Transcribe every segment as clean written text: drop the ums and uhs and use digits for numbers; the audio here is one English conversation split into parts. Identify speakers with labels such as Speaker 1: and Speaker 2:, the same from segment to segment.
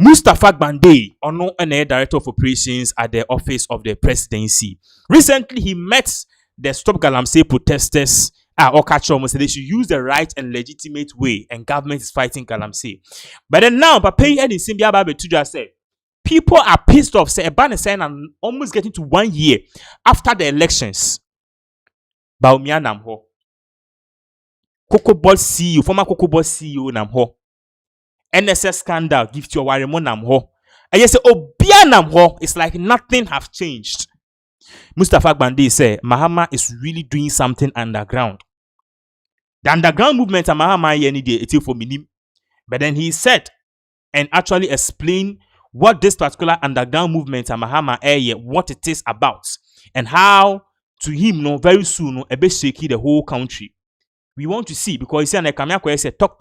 Speaker 1: Mustapha Kpande, Ono and Director of Operations at the Office of the Presidency. Recently, he met the Stop Galamsey protesters. Okachomo said they should use the right and legitimate way, and government is fighting Galamsey. But then now, Papa and Simbia Babe Tuja said, people are pissed off. Say, Ebane saying I'm almost getting to 1 year after the elections. Baumia Namho. Cocoa Ball CEO, former Cocoa Ball CEO Namho. NSS scandal gift your waremo Namho. And you say, Obia Namho, it's like nothing have changed. Mustapha Kpande said, Mahama is really doing something underground. The underground movement of Mahama any day it for minim. But then he said and actually explained what this particular underground movement of Mahama what it is about, and how to him no very soon no ebe shake the whole country. We want to see, because he said Kamya say talk,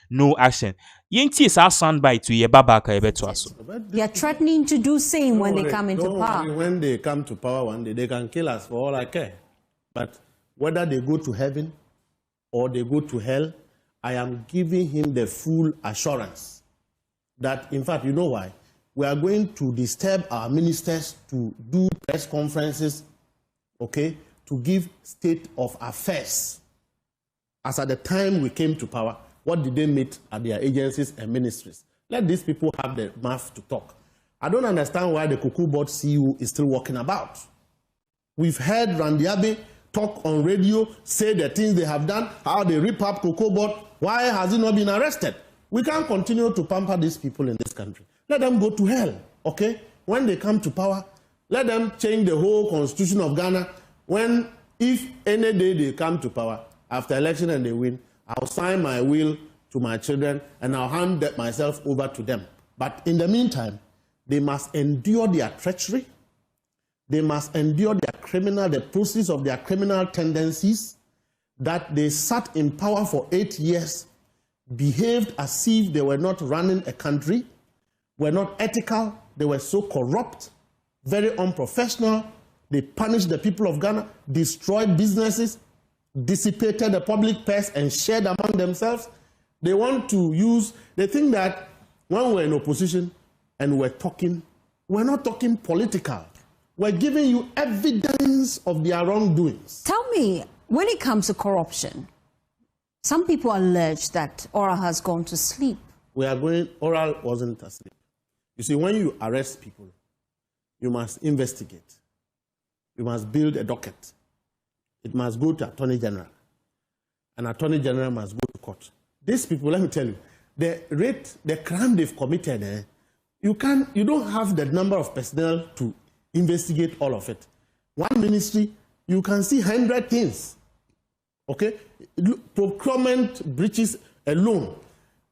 Speaker 1: no action. Yenti is our soundbite to ye babaka ebeto aso.
Speaker 2: They are threatening to do same when they come into power.
Speaker 3: When they come to power one day, they can kill us for all I care. But whether they go to heaven or they go to hell, I am giving him the full assurance that, in fact, you know why? We are going to disturb our ministers to do press conferences, okay, to give state of affairs. As at the time we came to power, what did they meet at their agencies and ministries? Let these people have the mouth to talk. I don't understand why the Cocoa Board CEO is still walking about. We've heard Randiabe talk on radio, say the things they have done, how they rip up Cocoa Board. Why has he not been arrested? We can't continue to pamper these people in this country. Let them go to hell, okay? When they come to power, let them change the whole constitution of Ghana. If any day they come to power, after election and they win, I'll sign my will to my children and I'll hand myself over to them. But in the meantime, they must endure their treachery. They must endure the process of their criminal tendencies, that they sat in power for 8 years, behaved as if they were not running a country, were not ethical, they were so corrupt, very unprofessional. They punished the people of Ghana, destroyed businesses, dissipated the public purse and shared among themselves. They want to use, they think that when we're in opposition and we're not talking political. We're giving you evidence of their wrongdoings.
Speaker 2: Tell me, when it comes to corruption, some people allege that Oral has gone to sleep.
Speaker 3: Oral wasn't asleep. You see, when you arrest people, you must investigate. You must build a docket. It must go to Attorney General. An Attorney General must go to court. These people, let me tell you, the crime they've committed, you don't have the number of personnel to investigate all of it. One ministry, you can see 100 things. Okay? Procurement breaches alone,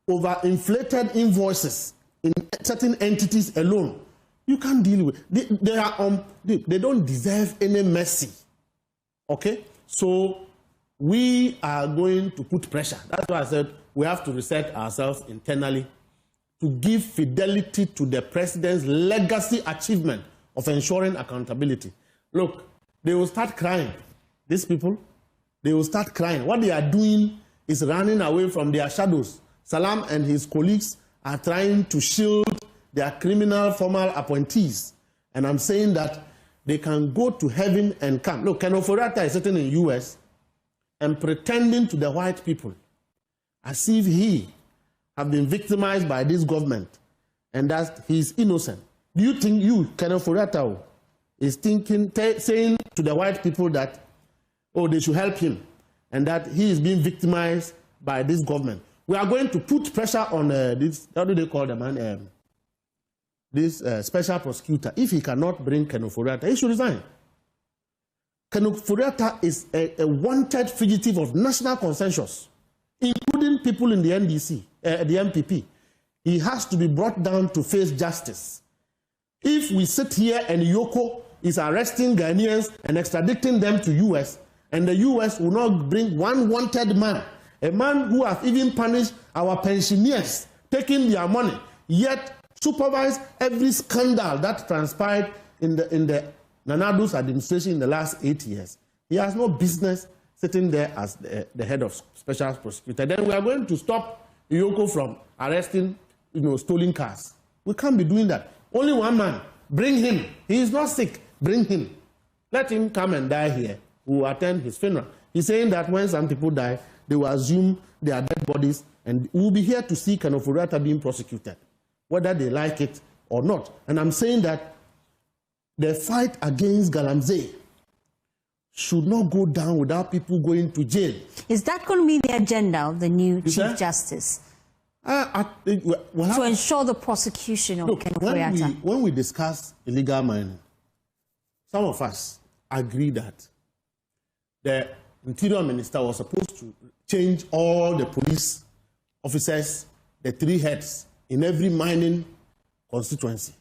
Speaker 3: overinflated invoices in certain entities alone. You can't deal with. They don't deserve any mercy. Okay, so we are going to put pressure. That's why I said we have to reset ourselves internally to give fidelity to the president's legacy achievement of ensuring accountability. Look, they will start crying. These people, they will start crying. What they are doing is running away from their shadows. Salam and his colleagues are trying to shield their criminal formal appointees. And I'm saying that they can go to heaven and come. Look, Akufo-Addo is sitting in the US and pretending to the white people as if he have been victimized by this government and that he's innocent. Do you think Akufo-Addo is saying to the white people that, oh, they should help him and that he is being victimized by this government? We are going to put pressure on this, how do they call the man? This special prosecutor. If he cannot bring Akufo-Addo, he should resign. Akufo-Addo is a wanted fugitive of national consensus, including people in the NDC, the NPP. He has to be brought down to face justice. If we sit here and Yoko is arresting Ghanaians and extraditing them to US, and the US will not bring one wanted man, a man who has even punished our pensioners, taking their money, yet supervise every scandal that transpired in the Nana Addo's administration in the last 8 years. He has no business sitting there as the head of special prosecutor. Then we are going to stop Yoko from arresting stolen cars. We can't be doing that. Only one man. Bring him. He is not sick. Bring him. Let him come and die here. We will attend his funeral. He's saying that when some people die, they will assume they are dead bodies, and we will be here to see Akufo-Addo being prosecuted, whether they like it or not. And I'm saying that the fight against Galamsey should not go down without people going to jail.
Speaker 2: Is that going to be the agenda of the new Chief Justice?
Speaker 3: To
Speaker 2: ensure the prosecution of Akufo-Addo.
Speaker 3: When we discuss illegal mining, some of us agree that the Interior Minister was supposed to change all the police officers, the 3 heads in every mining constituency.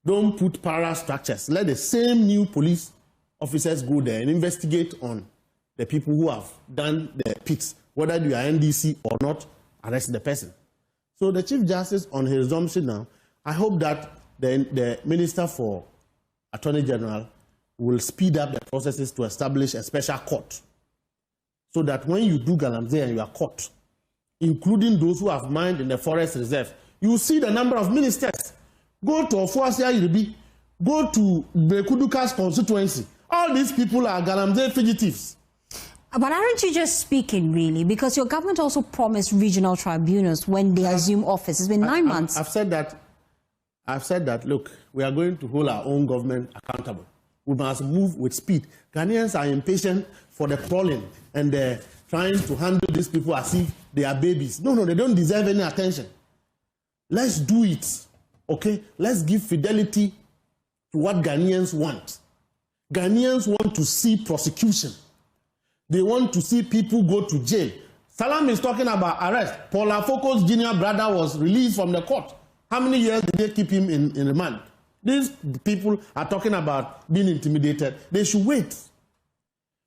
Speaker 3: Don't put para structures. Let the same new police officers go there and investigate on the people who have done the pits, whether you are NDC or not, arrest the person. So the Chief Justice, on his resumption now, I hope that the Minister for Attorney General will speed up the processes to establish a special court, so that when you do Galamsey and you are caught, including those who have mined in the forest reserve, you see the number of ministers. Go to Ofuasia Iribi, go to Bekuduka's constituency. All these people are Galamsey fugitives.
Speaker 2: But aren't you just speaking, really? Because your government also promised regional tribunals when they assume office. It's been 9 months.
Speaker 3: I've said that, look, we are going to hold our own government accountable. We must move with speed. Ghanaians are impatient for the crawling, and they're trying to handle these people as if they are babies. No, they don't deserve any attention. Let's do it, okay? Let's give fidelity to what Ghanaians want. Ghanaians want to see prosecution. They want to see people go to jail. Salam is talking about arrest. Paul Afoko's junior brother was released from the court. How many years did they keep him in remand? These people are talking about being intimidated. They should wait.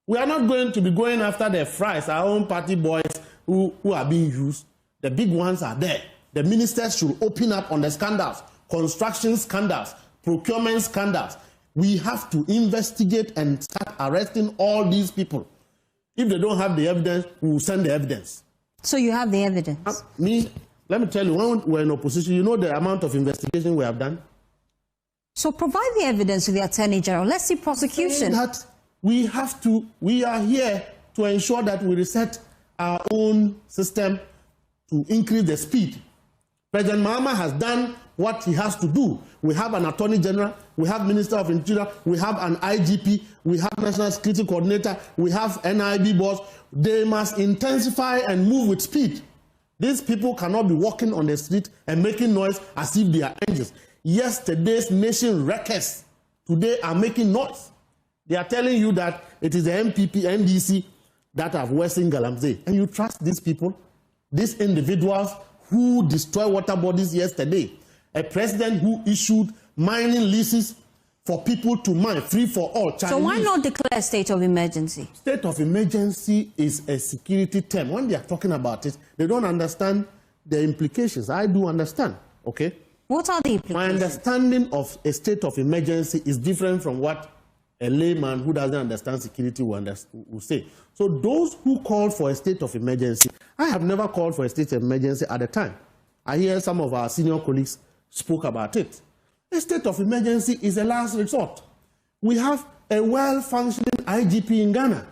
Speaker 3: We are not going to be going after the fries, our own party boys who are being used. The big ones are there. The ministers should open up on the scandals, construction scandals, procurement scandals. We have to investigate and start arresting all these people. If they don't have the evidence, we will send the evidence.
Speaker 2: So you have the evidence?
Speaker 3: Let me tell you, when we're in opposition, you know the amount of investigation we have done?
Speaker 2: So provide the evidence to the Attorney General. Let's see prosecution.
Speaker 3: That we are here to ensure that we reset our own system to increase the speed. President Mahama has done what he has to do. We have an Attorney General, we have Minister of Interior, we have an IGP, we have National Security Coordinator, we have NIB boss. They must intensify and move with speed. These people cannot be walking on the street and making noise as if they are angels. Yesterday's nation wreckers today are making noise. They are telling you that it is the NPP, NDC that have worsened Galamsey. And you trust these people, these individuals who destroyed water bodies yesterday. A president who issued mining leases for people to mine, free for all. Chinese.
Speaker 2: So why not declare a state of emergency?
Speaker 3: State of emergency is a security term. When they are talking about it, they don't understand the implications. I do understand, okay?
Speaker 2: What are the implications?
Speaker 3: My understanding of a state of emergency is different from what a layman who doesn't understand security will say. So those who call for a state of emergency, I have never called for a state of emergency at the time. I hear some of our senior colleagues spoke about it. A state of emergency is a last resort. We have a well-functioning IGP in Ghana.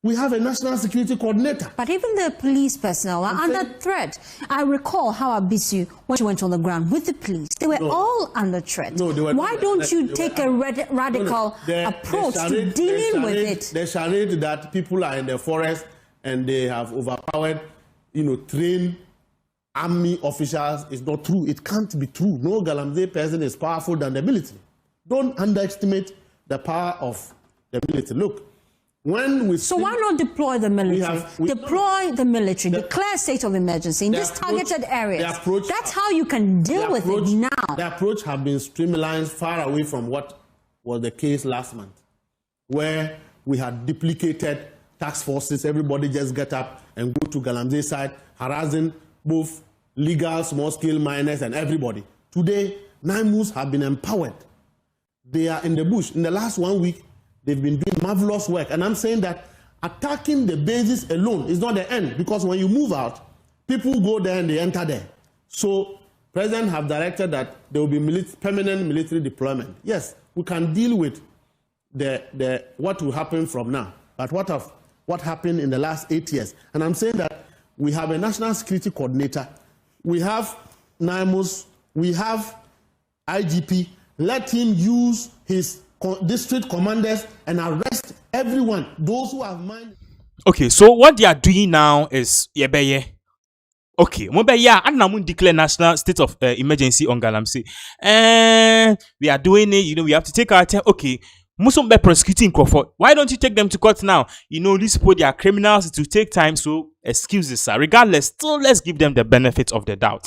Speaker 3: We have a National Security Coordinator.
Speaker 2: But even the police personnel are under threat. I recall how Abisu, when she went on the ground with the police, they were all under threat.
Speaker 3: No, they were.
Speaker 2: Why don't you take a radical approach to dealing with it?
Speaker 3: The charade that people are in the forest and they have overpowered, trained army officials is not true. It can't be true. No Galamsey person is powerful than the military. Don't underestimate the power of the military. Look,
Speaker 2: so why not deploy the military? Deploy the military, declare state of emergency in these targeted areas. That's how you can deal with it now.
Speaker 3: The approach has been streamlined far away from what was the case last month, where we had duplicated task forces. Everybody just get up and go to Galamsey side, harassing both legal small-scale miners and everybody. Today, 9 moves have been empowered. They are in the bush. In the last 1 week, they've been doing marvelous work. And I'm saying that attacking the bases alone is not the end, because when you move out, people go there and they enter there. So President have directed that there will be permanent military deployment. Yes, we can deal with the what will happen from now. But what happened in the last 8 years? And I'm saying that we have a national security coordinator, we have NIMOS, we have IGP. Let him use his district commanders and arrest everyone, those who have mind.
Speaker 1: Okay, so what they are doing now is okay, and now declare national state of emergency on Galamsey. And we are doing it, you know, we have to take our time. Okay, Muslim be prosecuting Crawford. Why don't you take them to court now? You know, these people, they are criminals, it will take time, so excuses, sir. Regardless, still let's give them the benefit of the doubt.